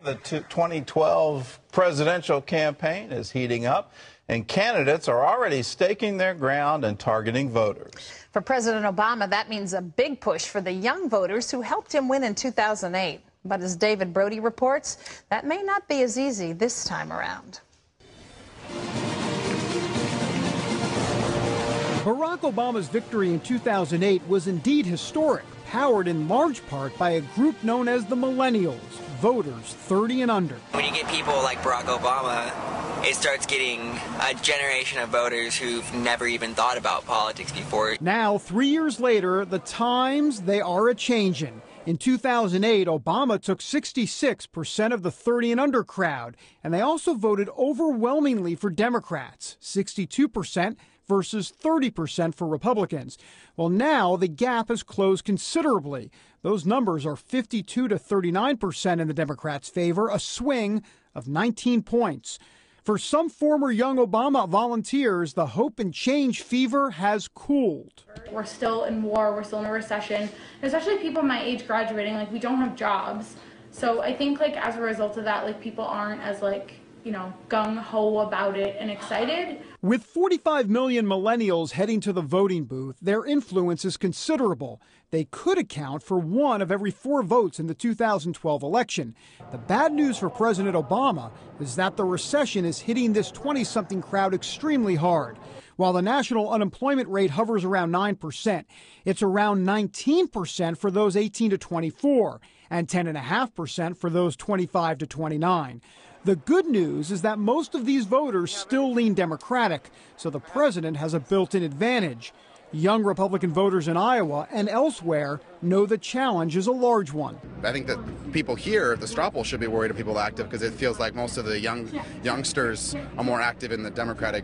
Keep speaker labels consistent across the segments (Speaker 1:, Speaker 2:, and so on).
Speaker 1: The 2012 presidential campaign is heating up, and candidates are already staking their ground and targeting voters.
Speaker 2: For President Obama, that means a big push for the young voters who helped him win in 2008. But as David Brody reports, that may not be as easy this time around.
Speaker 3: Barack Obama's victory in 2008 was indeed historic, powered in large part by a group known as the Millennials, voters 30 and under.
Speaker 4: When you get people like Barack Obama, it starts getting a generation of voters who've never even thought about politics before.
Speaker 3: Now, 3 years later, the times, they are a-changin'. In 2008, Obama took 66% of the 30 and under crowd, and they also voted overwhelmingly for Democrats, 62% versus 30% for Republicans. Well, now the gap has closed considerably. Those numbers are 52 to 39% in the Democrats' favor, a swing of 19 points. For some former young Obama volunteers, the hope and change fever has cooled.
Speaker 5: We're still in war, we're still in a recession, especially people my age graduating, like we don't have jobs. So I think like as a result of that, like people aren't as gung-ho about it and excited.
Speaker 3: With 45 million millennials heading to the voting booth, their influence is considerable. They could account for 1 of every 4 votes in the 2012 election. The bad news for President Obama is that the recession is hitting this 20-something crowd extremely hard. While the national unemployment rate hovers around 9%, it's around 19% for those 18 to 24 and 10.5% for those 25 to 29. The good news is that most of these voters still lean Democratic, so the president has a built-in advantage. Young Republican voters in Iowa and elsewhere know the challenge is a large one.
Speaker 6: I think that people here, the straw poll, should be worried of people active because it feels like most of the youngsters are more active in the Democratic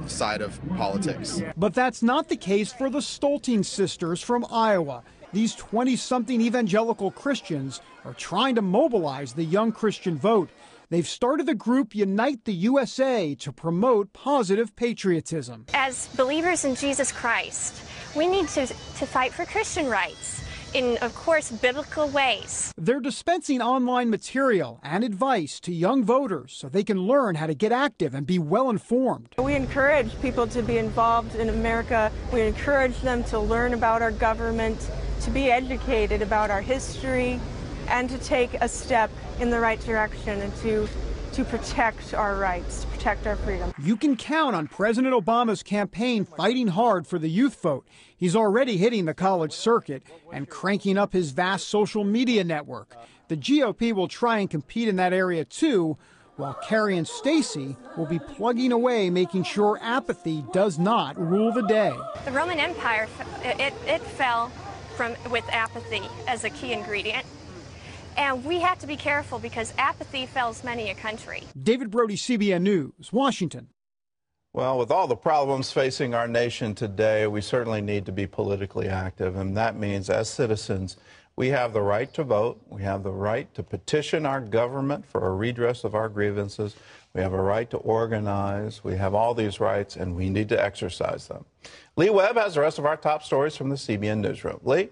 Speaker 6: side of politics.
Speaker 3: But that's not the case for the Stolting sisters from Iowa. These 20-something evangelical Christians are trying to mobilize the young Christian vote. They've started the group Unite the USA to promote positive patriotism.
Speaker 7: As believers in Jesus Christ, we need to fight for Christian rights in, of course, biblical ways.
Speaker 3: They're dispensing online material and advice to young voters so they can learn how to get active and be well informed.
Speaker 8: We encourage people to be involved in America. We encourage them to learn about our government, to be educated about our history, and to take a step in the right direction and to protect our rights, to protect our freedom.
Speaker 3: You can count on President Obama's campaign fighting hard for the youth vote. He's already hitting the college circuit and cranking up his vast social media network. The GOP will try and compete in that area too, while Kerry and Stacey will be plugging away, making sure apathy does not rule the day.
Speaker 7: The Roman Empire, it fell with apathy as a key ingredient. And we have to be careful because apathy fells many a country.
Speaker 3: David Brody, CBN News, Washington.
Speaker 1: Well, with all the problems facing our nation today, we certainly need to be politically active. And that means as citizens, we have the right to vote. We have the right to petition our government for a redress of our grievances. We have a right to organize. We have all these rights, and we need to exercise them. Lee Webb has the rest of our top stories from the CBN Newsroom. Lee?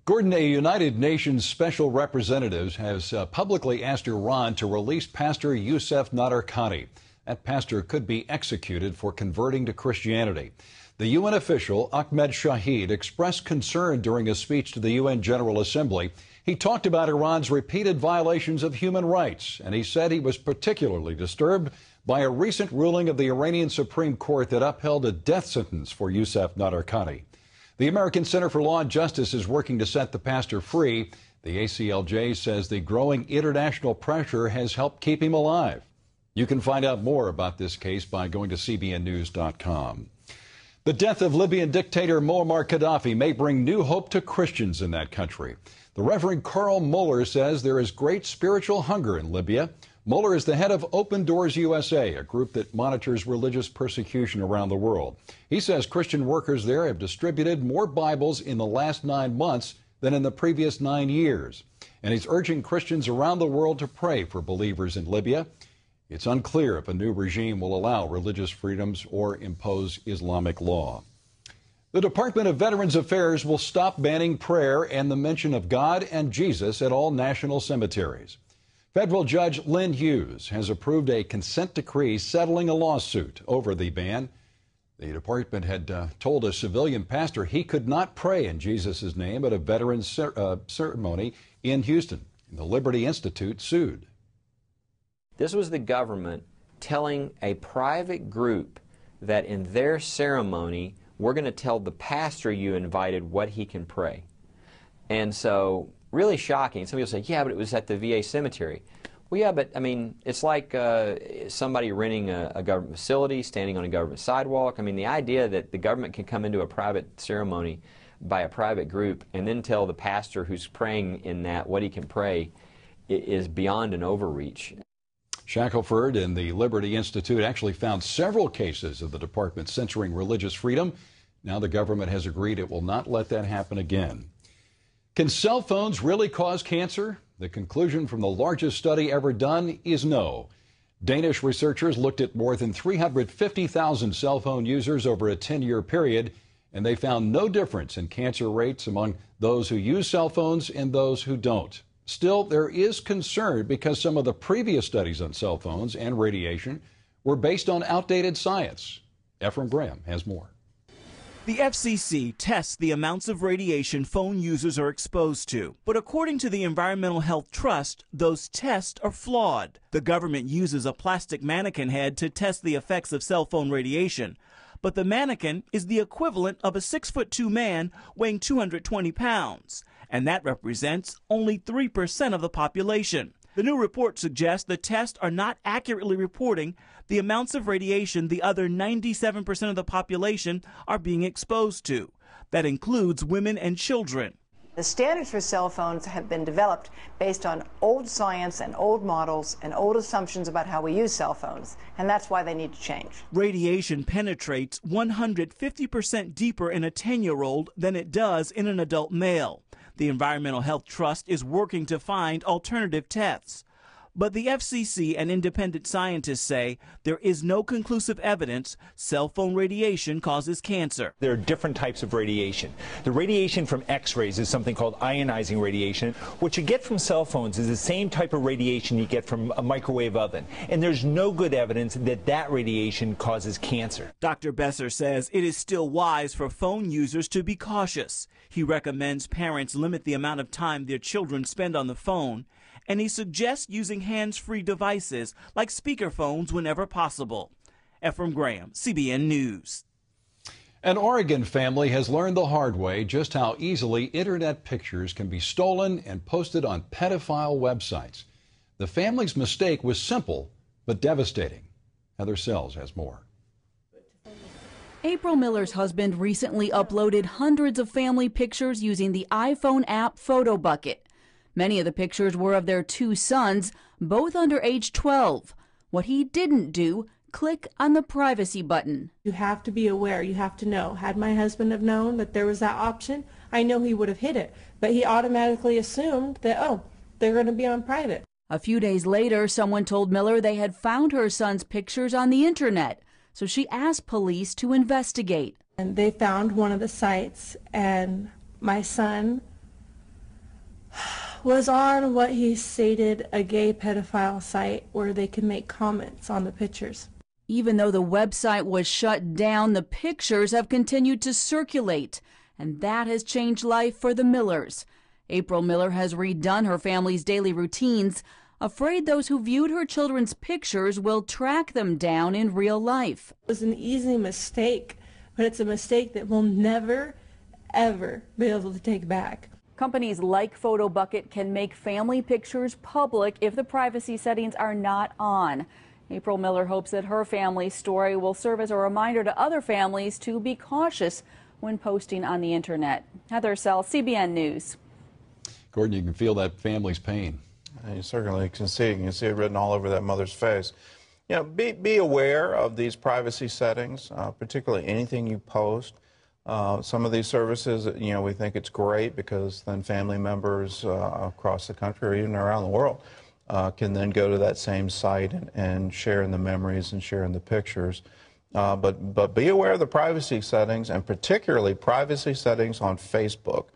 Speaker 9: Gordon, a United Nations Special Representative has publicly asked Iran to release Pastor Youssef Nadarkhani. That pastor could be executed for converting to Christianity. The UN official, Ahmed Shahid, expressed concern during a speech to the UN General Assembly. He talked about Iran's repeated violations of human rights, and he said he was particularly disturbed by a recent ruling of the Iranian Supreme Court that upheld a death sentence for Youssef Nadarkhani. The American Center for Law and Justice is working to set the pastor free. The ACLJ says the growing international pressure has helped keep him alive. You can find out more about this case by going to cbnnews.com. The death of Libyan dictator Muammar Gaddafi may bring new hope to Christians in that country. The Reverend Carl Moeller says there is great spiritual hunger in Libya. Moeller is the head of Open Doors USA, a group that monitors religious persecution around the world. He says Christian workers there have distributed more Bibles in the last 9 months than in the previous 9 years. And he's urging Christians around the world to pray for believers in Libya. It's unclear if a new regime will allow religious freedoms or impose Islamic law. The Department of Veterans Affairs will stop banning prayer and the mention of God and Jesus at all national cemeteries. Federal Judge Lynn Hughes has approved a consent decree settling a lawsuit over the ban. The department had told a civilian pastor he could not pray in Jesus' name at a veterans ceremony in Houston. The Liberty Institute sued.
Speaker 10: This was the government telling a private group that in their ceremony, we're going to tell the pastor you invited what he can pray. And so, really shocking. Some people say, yeah, but it was at the VA cemetery. Well, yeah, but I mean, it's like somebody renting a government facility, standing on a government sidewalk. I mean, the idea that the government can come into a private ceremony by a private group and then tell the pastor who's praying in that what he can pray is beyond an overreach.
Speaker 9: Shackelford and the Liberty Institute actually found several cases of the department censoring religious freedom. Now the government has agreed it will not let that happen again. Can cell phones really cause cancer? The conclusion from the largest study ever done is no. Danish researchers looked at more than 350,000 cell phone users over a 10-year period, and they found no difference in cancer rates among those who use cell phones and those who don't. Still, there is concern because some of the previous studies on cell phones and radiation were based on outdated science. Ephraim Graham has more.
Speaker 11: The FCC tests the amounts of radiation phone users are exposed to. But according to the Environmental Health Trust, those tests are flawed. The government uses a plastic mannequin head to test the effects of cell phone radiation. But the mannequin is the equivalent of a 6'2" man weighing 220 pounds. And that represents only 3% of the population. The new report suggests the tests are not accurately reporting the amounts of radiation the other 97% of the population are being exposed to. That includes women and children.
Speaker 12: The standards for cell phones have been developed based on old science and old models and old assumptions about how we use cell phones, and that's why they need to change.
Speaker 11: Radiation penetrates 150% deeper in a 10-year-old than it does in an adult male. The Environmental Health Trust is working to find alternative tests. But the FCC and independent scientists say there is no conclusive evidence cell phone radiation causes cancer.
Speaker 13: There are different types of radiation. The radiation from X-rays is something called ionizing radiation. What you get from cell phones is the same type of radiation you get from a microwave oven. And there's no good evidence that that radiation causes cancer.
Speaker 11: Dr. Besser says it is still wise for phone users to be cautious. He recommends parents limit the amount of time their children spend on the phone, and he suggests using hands-free devices like speakerphones whenever possible. Ephraim Graham, CBN News.
Speaker 9: An Oregon family has learned the hard way just how easily internet pictures can be stolen and posted on pedophile websites. The family's mistake was simple but devastating. Heather Sells has more.
Speaker 14: April Miller's husband recently uploaded hundreds of family pictures using the iPhone app PhotoBucket. Many of the pictures were of their two sons, both under age 12. What he didn't do, click on the privacy button.
Speaker 8: You have to be aware, you have to know. Had my husband have known that there was that option, I know he would have hit it. But he automatically assumed that, oh, they're going to be on private.
Speaker 14: A few days later, someone told Miller they had found her son's pictures on the internet, so she asked police to investigate.
Speaker 8: And they found one of the sites, and my son was on what he stated a gay pedophile site where they could make comments on the pictures.
Speaker 14: Even though the website was shut down, the pictures have continued to circulate, and that has changed life for the Millers. April Miller has redone her family's daily routines, afraid those who viewed her children's pictures will track them down in real life.
Speaker 8: It was an easy mistake, but it's a mistake that we'll never, ever be able to take back.
Speaker 14: Companies like PhotoBucket can make family pictures public if the privacy settings are not on. April Miller hopes that her family's story will serve as a reminder to other families to be cautious when posting on the internet. Heather Sells, CBN News.
Speaker 9: Gordon, you can feel that family's pain.
Speaker 1: You certainly can see it. You can see it written all over that mother's face. You know, be aware of these privacy settings, particularly anything you post. Some of these services, you know, we think it's great because then family members across the country or even around the world can then go to that same site and share in the memories and share in the pictures. But be aware of the privacy settings, and particularly privacy settings on Facebook.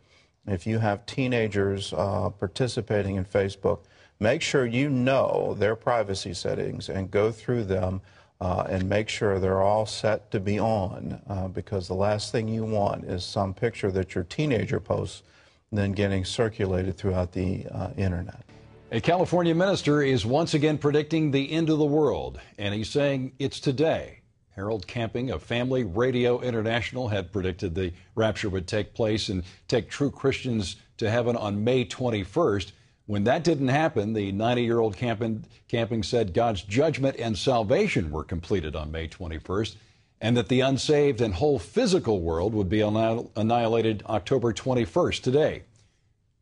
Speaker 1: If you have teenagers participating in Facebook, make sure you know their privacy settings and go through them and make sure they're all set to be on, because the last thing you want is some picture that your teenager posts then getting circulated throughout the internet.
Speaker 9: A California minister is once again predicting the end of the world, and he's saying it's today. Harold Camping of Family Radio International had predicted the rapture would take place and take true Christians to heaven on May 21st. When that didn't happen, the 90-year-old Camping said God's judgment and salvation were completed on May 21st, and that the unsaved and whole physical world would be annihilated October 21st, today.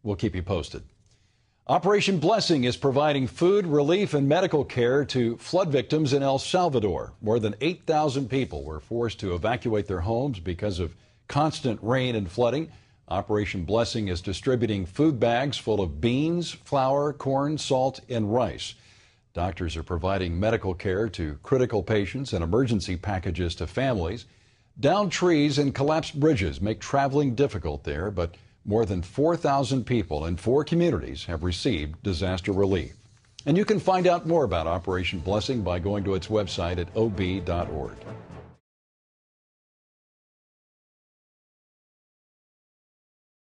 Speaker 9: We'll keep you posted. Operation Blessing is providing food, relief, and medical care to flood victims in El Salvador. More than 8,000 people were forced to evacuate their homes because of constant rain and flooding. Operation Blessing is distributing food bags full of beans, flour, corn, salt, and rice. Doctors are providing medical care to critical patients and emergency packages to families. Downed trees and collapsed bridges make traveling difficult there, but more than 4,000 people in 4 communities have received disaster relief. And you can find out more about Operation Blessing by going to its website at ob.org.